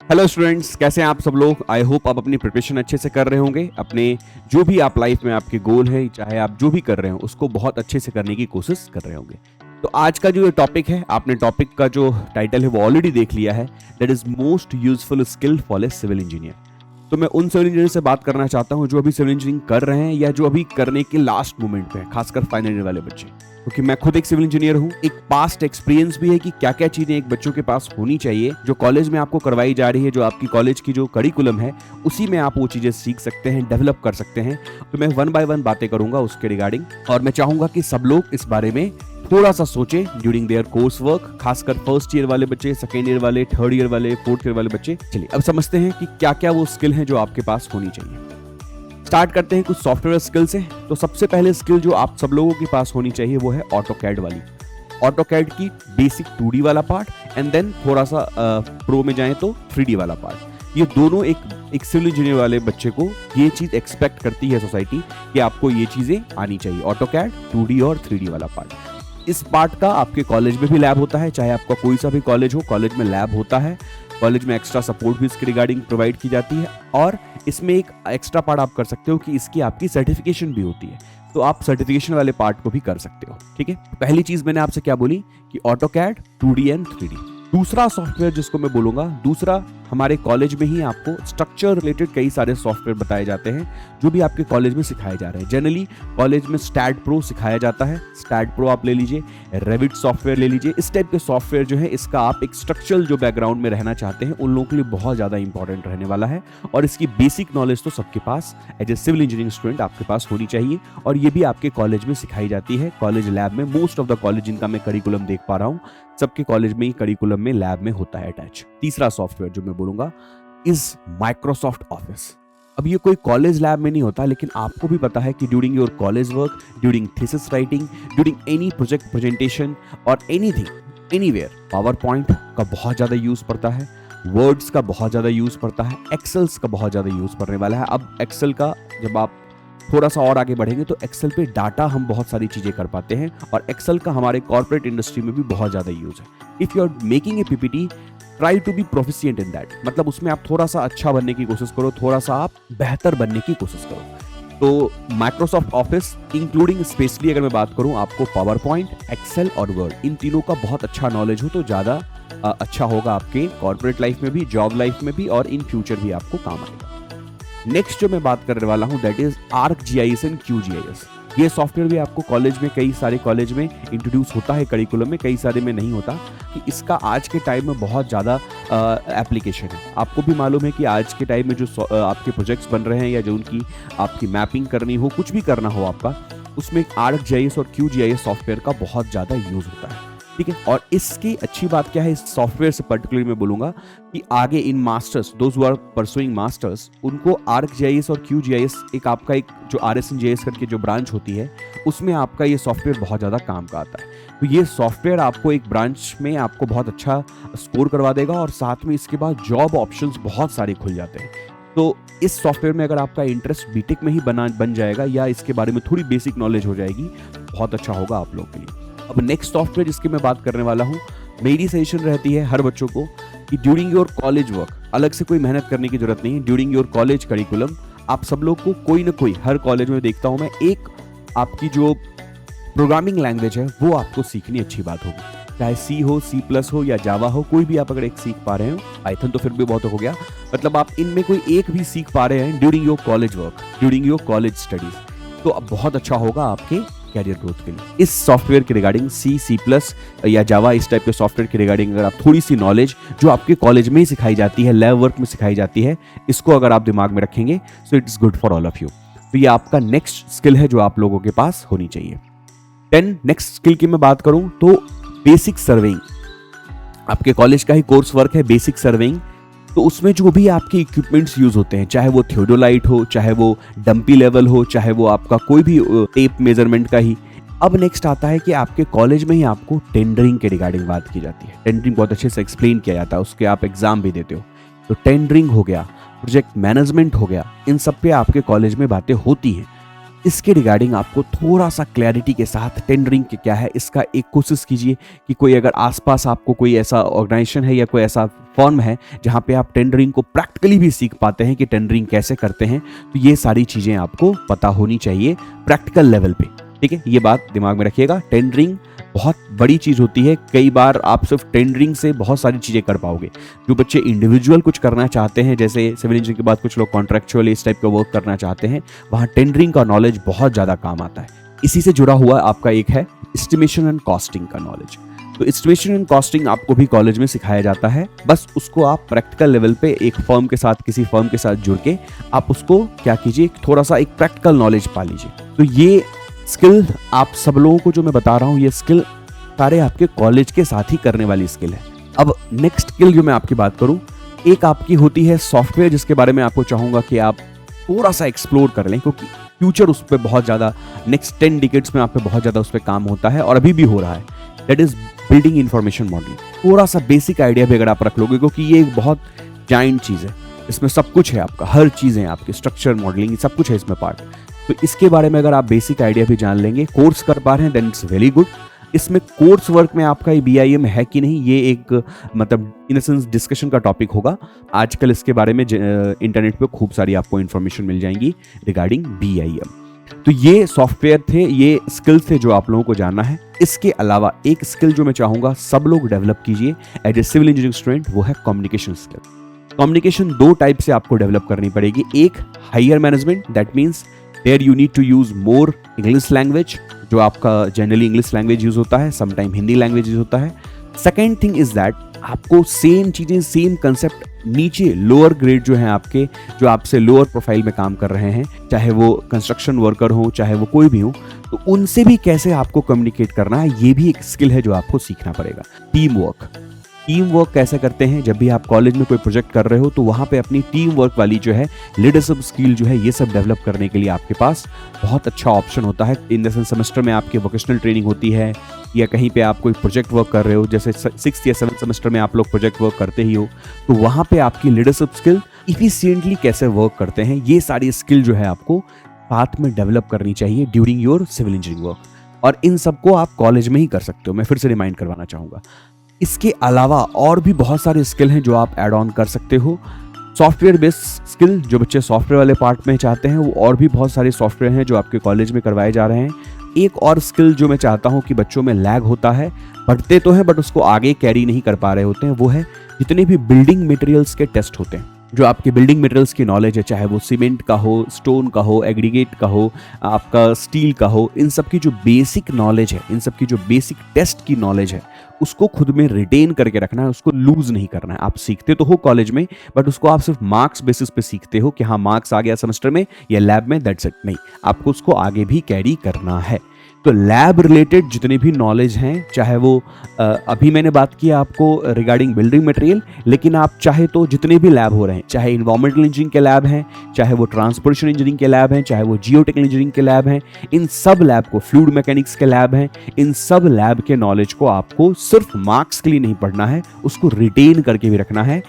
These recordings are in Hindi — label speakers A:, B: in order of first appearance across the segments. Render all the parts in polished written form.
A: हेलो स्टूडेंट्स, कैसे हैं आप सब लोग। आई होप आप अपनी प्रिपरेशन अच्छे से कर रहे होंगे। अपने जो भी आप लाइफ में आपके गोल है, चाहे आप जो भी कर रहे हो, उसको बहुत अच्छे से करने की कोशिश कर रहे होंगे। तो आज का जो ये टॉपिक है, आपने टॉपिक का जो टाइटल है वो ऑलरेडी देख लिया है। That is most useful skill for a civil engineer. तो मैं उन सिविल इंजीनियर से बात करना चाहता हूँ जो अभी सिविल इंजीनियरिंग कर रहे हैं या जो अभी करने के लास्ट मोमेंट पे हैं, खासकर फाइनल ईयर वाले बच्चे। क्योंकि मैं खुद एक सिविल इंजीनियर हूँ, एक पास्ट एक्सपीरियंस भी है कि क्या क्या चीजें एक बच्चों के पास होनी चाहिए जो कॉलेज में आपको करवाई जा रही है, जो आपकी कॉलेज की जो करिकुलम है उसी में आप वो चीजें सीख सकते हैं, डेवलप कर सकते हैं। तो मैं 1 बाय 1 बातें करूंगा उसके रिगार्डिंग, और मैं चाहूंगा कि सब लोग इस बारे में थोड़ा सा सोचें ड्यूरिंग देयर कोर्स वर्क, खासकर फर्स्ट ईयर वाले बच्चे, सेकेंड ईयर वाले, थर्ड ईयर वाले, फोर्थ ईयर वाले बच्चे। चलिए अब समझते हैं कि क्या क्या वो स्किल है जो आपके पास होनी चाहिए। स्टार्ट करते हैं कुछ सॉफ्टवेयर स्किल से। तो सबसे पहले स्किल जो आप सब लोगों के पास होनी चाहिए वो है ऑटोकैड वाली। ऑटोकैड की बेसिक 2D वाला पार्ट एंड देन थोड़ा सा प्रो में जाएं तो 3D वाला पार्ट। ये दोनों एक सिविल इंजीनियर वाले बच्चे को ये चीज एक्सपेक्ट करती है सोसाइटी कि आपको ये चीजें आनी चाहिए, ऑटोकैड, 2D और 3D वाला पार्ट। इस पार्ट का आपके कॉलेज में भी लैब होता है, चाहे आपका कोई सा भी कॉलेज हो, कॉलेज में लैब होता है। कॉलेज में एक्स्ट्रा सपोर्ट भी इसके रिगार्डिंग प्रोवाइड की जाती है, और इसमें एक एक्स्ट्रा पार्ट आप कर सकते हो कि इसकी आपकी सर्टिफिकेशन भी होती है। तो आप सर्टिफिकेशन वाले पार्ट को भी कर सकते हो। ठीक है, पहली चीज मैंने आपसे क्या बोली कि ऑटोकैड, 2D एंड 3D। दूसरा सॉफ्टवेयर जिसको मैं बोलूंगा, दूसरा हमारे कॉलेज में ही आपको स्ट्रक्चर रिलेटेड कई सारे सॉफ्टवेयर बताए जाते हैं जो भी आपके कॉलेज में सिखाए जा रहे हैं। जनरली कॉलेज में स्टैट प्रो सिखाया जाता है, स्टैट प्रो आप ले लीजिए, रेविट सॉफ्टवेयर ले लीजिए। इस टाइप के सॉफ्टवेयर जो है, इसका आप एक स्ट्रक्चरल जो बैकग्राउंड में रहना चाहते हैं उन लोगों के लिए बहुत ज़्यादा इंपॉर्टेंट रहने वाला है। और इसकी बेसिक नॉलेज तो सबके पास as a civil engineering student आपके पास होनी चाहिए, और ये भी आपके कॉलेज में सिखाई जाती है। कॉलेज लैब में मोस्ट ऑफ द कॉलेज जिनका मैं करिकुलम देख पा रहा हूँ, सबके कॉलेज में ही करिकुलम में लैब में होता है अटैच। तीसरा सॉफ्टवेयर जो मैं बोलूंगा इज माइक्रोसॉफ्ट ऑफिस। अब ये कोई कॉलेज लैब में नहीं होता, लेकिन आपको भी पता है कि during your college work, during thesis writing, during any project presentation और एनीथिंग एनीवेयर, पावर पॉइंट का बहुत ज़्यादा यूज़ पड़ता है, वर्ड्स का बहुत ज़्यादा यूज़ पड़ता है, एक्सेल्स का बहुत ज़्यादा यूज़ पड़ने वाला है। अब एक्सेल का जब आप थोड़ा सा और आगे बढ़ेंगे तो एक्सेल पे डाटा हम बहुत सारी चीज़ें कर पाते हैं, और एक्सेल का हमारे कॉर्पोरेट इंडस्ट्री में भी बहुत ज़्यादा यूज़ है। If you are making a PPT, try to be proficient in that. मतलब उसमें आप थोड़ा सा अच्छा बनने की कोशिश करो, थोड़ा सा आप बेहतर बनने की कोशिश करो। तो माइक्रोसॉफ्ट ऑफिस इंक्लूडिंग स्पेशली अगर मैं बात करूं, आपको पावर पॉइंट, एक्सेल और वर्ड, इन तीनों का बहुत अच्छा नॉलेज हो तो ज़्यादा अच्छा होगा आपके कॉर्पोरेट लाइफ में भी, जॉब लाइफ में भी, और इन फ्यूचर भी आपको काम आएगा। नेक्स्ट जो मैं बात करने वाला हूं that is ArcGIS and QGIS। ये सॉफ्टवेयर भी आपको कॉलेज में, कई सारे कॉलेज में इंट्रोड्यूस होता है करिकुलम में, कई सारे में नहीं होता। कि इसका आज के टाइम में बहुत ज़्यादा एप्लीकेशन है। आपको भी मालूम है कि आज के टाइम में जो आपके प्रोजेक्ट्स बन रहे हैं या जो उनकी आपकी मैपिंग करनी हो, कुछ भी करना हो आपका, उसमें ArcGIS और QGIS सॉफ्टवेयर का बहुत ज़्यादा यूज़ होता है। ठीक है, और इसकी अच्छी बात क्या है, इस सॉफ्टवेयर से पर्टिकुलरली मैं बोलूंगा कि आगे in masters, those who are pursuing masters, उनको ArcGIS और QGIS, एक जो RSNGIS करके जो ब्रांच होती है, उसमें आपका ये सॉफ्टवेयर बहुत ज़्यादा काम का आता है। तो ये सॉफ्टवेयर आपको एक ब्रांच में आपको बहुत अच्छा स्कोर करवा देगा, और साथ में इसके बाद जॉब ऑप्शंस बहुत सारे खुल जाते हैं। तो इस सॉफ्टवेयर में अगर आपका इंटरेस्ट बीटेक में ही बन जाएगा या इसके बारे में थोड़ी बेसिक नॉलेज हो जाएगी, बहुत अच्छा होगा आप लोग के लिए। अब नेक्स्ट सॉफ्टवेयर जिसकी मैं बात करने वाला हूँ, मेरी सजेशन रहती है हर बच्चों को कि ड्यूरिंग योर कॉलेज वर्क, अलग से कोई मेहनत करने की जरूरत नहीं है। ड्यूरिंग योर कॉलेज करिकुलम आप सब लोग को कोई ना कोई, हर कॉलेज में देखता हूँ मैं, एक आपकी जो प्रोग्रामिंग लैंग्वेज है वो आपको सीखनी अच्छी बात होगी। चाहे C हो, C+ हो या जावा हो, कोई भी आप अगर एक सीख पा रहे हो, पाइथन तो फिर भी बहुत हो गया, मतलब आप इनमें कोई एक भी सीख पा रहे हैं during your college work, during your college studies, तो अब बहुत अच्छा होगा आपके कैरियर ग्रोथ के लिए। इस सॉफ्टवेयर के रिगार्डिंग C++ या जावा, इस टाइप के सॉफ्टवेयर के रिगार्डिंग अगर आप थोड़ी सी नॉलेज जो आपके कॉलेज में ही सिखाई जाती है, लैब वर्क में सिखाई जाती है, इसको अगर आप दिमाग में रखेंगे so it is good for all of you. तो ये आपका नेक्स्ट स्किल है जो आप लोगों के पास होनी चाहिए। नेक्स्ट स्किल की मैं बात करूं तो बेसिक सर्वेइंग। आपके कॉलेज का ही कोर्स वर्क है बेसिक सर्वेइंग। तो उसमें जो भी आपके इक्विपमेंट्स यूज होते हैं, चाहे वो थियोडोलाइट हो, चाहे वो डंपी लेवल हो, चाहे वो आपका कोई भी टेप मेजरमेंट का ही। अब नेक्स्ट आता है कि आपके कॉलेज में ही आपको टेंडरिंग के रिगार्डिंग बात की जाती है। टेंडरिंग बहुत अच्छे से एक्सप्लेन किया जाता है, उसके आप एग्जाम भी देते हो। तो टेंडरिंग हो गया, प्रोजेक्ट मैनेजमेंट हो गया, इन सब पे आपके कॉलेज में बातें होती हैं। इसके रिगार्डिंग आपको थोड़ा सा क्लैरिटी के साथ टेंडरिंग क्या है इसका एक कोशिश कीजिए कि कोई अगर आसपास आपको कोई ऐसा ऑर्गेनाइजेशन है या कोई ऐसा प्लेटफॉर्म है जहां पे आप टेंडरिंग को प्रैक्टिकली भी सीख पाते हैं कि टेंडरिंग कैसे करते हैं। तो ये सारी चीजें आपको पता होनी चाहिए प्रैक्टिकल लेवल पे, ठीक है। ये बात दिमाग में रखिएगा, टेंडरिंग बहुत बड़ी चीज होती है। कई बार आप सिर्फ टेंडरिंग से बहुत सारी चीजें कर पाओगे। जो बच्चे इंडिविजुअल कुछ करना चाहते हैं, जैसे सिविल इंजीनियरिंग के बाद कुछ लोग कॉन्ट्रैक्चुअल इस टाइप का वर्क करना चाहते हैं, वहां टेंडरिंग का नॉलेज बहुत ज्यादा काम आता है। इसी से जुड़ा हुआ आपका एक है एस्टिमेशन एंड कॉस्टिंग का नॉलेज। तो एस्टिमेशन एंड कॉस्टिंग आपको भी कॉलेज में सिखाया जाता है, बस उसको आप प्रैक्टिकल लेवल पे एक फर्म के साथ, किसी फर्म के साथ जुड़ के आप उसको क्या कीजिए, थोड़ा सा एक प्रैक्टिकल नॉलेज पा लीजिए। तो ये स्किल आप सब लोगों को जो मैं बता रहा हूँ, ये स्किल सारे आपके कॉलेज के साथ ही करने वाली स्किल है। अब नेक्स्ट स्किल जो मैं आपकी बात करूं, एक आपकी होती है सॉफ्टवेयर, जिसके बारे में आपको चाहूंगा कि आप थोड़ा सा एक्सप्लोर कर लें, क्योंकि फ्यूचर उस पर बहुत ज़्यादा, नेक्स्ट 10 डिकेड्स में आप पे बहुत ज़्यादा उस पर काम होता है और अभी भी हो रहा है। That is building information modelling. थोड़ा सा बेसिक आइडिया भी अगर आप रख लोगे, क्योंकि ये एक बहुत जाइंट चीज़ है, इसमें सब कुछ है आपका, हर चीज़ है आपकी, स्ट्रक्चर मॉडलिंग सब कुछ है इसमें पार्ट। तो इसके बारे में अगर आप बेसिक आइडिया भी जान लेंगे, कोर्स कर पा रहे हैं, देन इट्स वेरी गुड। इसमें कोर्स वर्क में आपका ये BIM है कि नहीं, ये एक मतलब इन द सेंस डिस्कशन का टॉपिक होगा। आजकल इसके बारे में इंटरनेट पे खूब सारी आपको इन्फॉर्मेशन मिल जाएंगी रिगार्डिंग BIM। तो ये सॉफ्टवेयर थे, ये स्किल्स थे जो आप लोगों को जानना है। इसके अलावा एक स्किल जो मैं चाहूंगा सब लोग डेवलप कीजिए as a civil engineering student, वो है कम्युनिकेशन स्किल। कम्युनिकेशन दो टाइप से आपको डेवलप करनी पड़ेगी। एक higher management, that means there you need to use more English language, जो आपका जनरली इंग्लिश लैंग्वेज यूज होता है, समटाइम हिंदी लैंग्वेज यूज होता है। सेकेंड थिंग इज दैट आपको सेम चीजें, सेम कंसेप्ट नीचे लोअर ग्रेड जो है आपके, जो आपसे लोअर प्रोफाइल में काम कर रहे हैं, चाहे वो कंस्ट्रक्शन वर्कर हो, चाहे वो कोई भी हो, तो उनसे भी कैसे आपको कम्युनिकेट करना है, ये भी एक स्किल है जो आपको सीखना पड़ेगा। टीम वर्क कैसे करते हैं, जब भी आप कॉलेज में कोई प्रोजेक्ट कर रहे हो तो वहाँ पे अपनी टीम वर्क वाली जो है लीडरशिप स्किल जो है, ये सब डेवलप करने के लिए आपके पास बहुत अच्छा ऑप्शन होता है। इन द सेमेस्टर में आपकी वोकेशनल ट्रेनिंग होती है, या कहीं पे आप कोई प्रोजेक्ट वर्क कर रहे हो, जैसे 6th या 7th सेमेस्टर में आप लोग प्रोजेक्ट वर्क करते ही हो, तो वहाँ पे आपकी लीडरशिप स्किल इफिशिएंटली कैसे वर्क करते हैं, ये सारी स्किल जो है आपको साथ में डेवलप करनी चाहिए during your civil engineering work. और इन सबको आप कॉलेज में ही कर सकते हो, मैं फिर से रिमाइंड करवाना चाहूँगा। इसके अलावा और भी बहुत सारे स्किल हैं जो आप ऐड ऑन कर सकते हो। सॉफ्टवेयर बेस्ड स्किल, जो बच्चे सॉफ्टवेयर वाले पार्ट में चाहते हैं, वो और भी बहुत सारे सॉफ्टवेयर हैं जो आपके कॉलेज में करवाए जा रहे हैं। एक और स्किल जो मैं चाहता हूं कि बच्चों में लैग होता है, पढ़ते तो हैं बट उसको आगे कैरी नहीं कर पा रहे होते हैं, वो है जितने भी बिल्डिंग मटेरियल्स के टेस्ट होते हैं। जो आपके बिल्डिंग मटेरियल्स की नॉलेज है, चाहे वो सीमेंट का हो, स्टोन का हो, एग्रीगेट का हो, आपका स्टील का हो, इन सब की जो बेसिक नॉलेज है, इन सब की जो बेसिक टेस्ट की नॉलेज है, उसको खुद में रिटेन करके रखना है, उसको लूज नहीं करना है। आप सीखते तो हो कॉलेज में, बट उसको आप सिर्फ मार्क्स बेसिस पे सीखते हो कि हाँ मार्क्स आ गया सेमेस्टर में या लैब में, दैट्स इट। नहीं, आपको उसको आगे भी कैरी करना है। तो लैब रिलेटेड जितने भी नॉलेज हैं, चाहे वो अभी मैंने बात की आपको रिगार्डिंग बिल्डिंग मटेरियल, लेकिन आप चाहे तो जितने भी लैब हो रहे हैं, चाहे इन्वायरमेंटल इंजीनियरिंग के लैब हैं, चाहे वो ट्रांसपोर्टेशन इंजीनियरिंग के लैब हैं, चाहे वो जियोटेक्निकल इंजीनियरिंग के लैब हैं, इन सब लैब को, फ्लूइड मैकेनिक्स के लैब हैं, इन सब लैब के नॉलेज को आपको सिर्फ मार्क्स के लिए नहीं पढ़ना है, उसको रिटेन करके भी रखना है।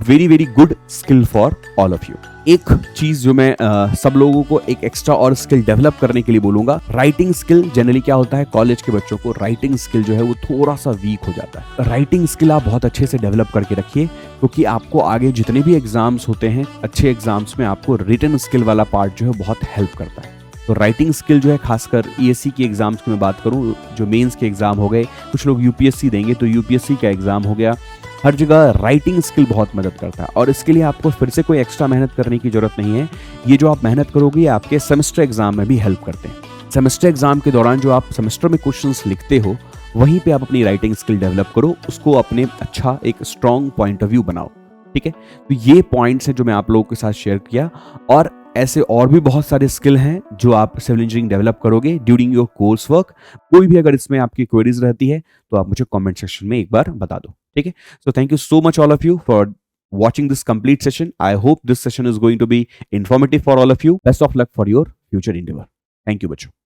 A: Very very good skill for all of you. एक चीज जो मैं सब लोगों को एक एक्स्ट्रा और स्किल डेवलप करने के लिए बोलूंगा, राइटिंग स्किल। जनरली क्या होता है, कॉलेज के बच्चों को राइटिंग स्किल जो है वो थोड़ा सा वीक हो जाता है। राइटिंग स्किल आप बहुत अच्छे से डेवलप करके रखिए, क्योंकि आपको आगे जितने भी एग्जाम्स होते हैं, अच्छे एग्जाम्स में आपको रिटन स्किल वाला पार्ट जो है बहुत हेल्प करता है। तो राइटिंग स्किल जो है, खासकर ESC की एग्जाम्स की मैं बात करूं, जो मेंस के एग्जाम हो गए, कुछ लोग UPSC देंगे तो UPSC का एग्जाम हो गया, हर जगह राइटिंग स्किल बहुत मदद करता है। और इसके लिए आपको फिर से कोई एक्स्ट्रा मेहनत करने की जरूरत नहीं है। ये जो आप मेहनत करोगे, ये आपके सेमेस्टर एग्जाम में भी हेल्प करते हैं। सेमेस्टर एग्जाम के दौरान जो आप सेमेस्टर में क्वेश्चंस लिखते हो, वहीं पे आप अपनी राइटिंग स्किल डेवलप करो, उसको अपने अच्छा एक स्ट्रॉन्ग पॉइंट ऑफ व्यू बनाओ। ठीक है, तो ये पॉइंट्स हैं जो मैं आप लोगों के साथ शेयर किया, और ऐसे और भी बहुत सारे स्किल हैं जो आप सिविल इंजीनियरिंग डेवलप करोगे ड्यूरिंग योर कोर्स वर्क। कोई भी अगर इसमें आपकी क्वेरीज रहती है तो आप मुझे कमेंट सेक्शन में एक बार बता दो। ठीक है, so thank you so much all of you for watching this complete session. I hope this session is going to be informative for all of you. Best of luck for your future endeavor. Thank you बच्चों।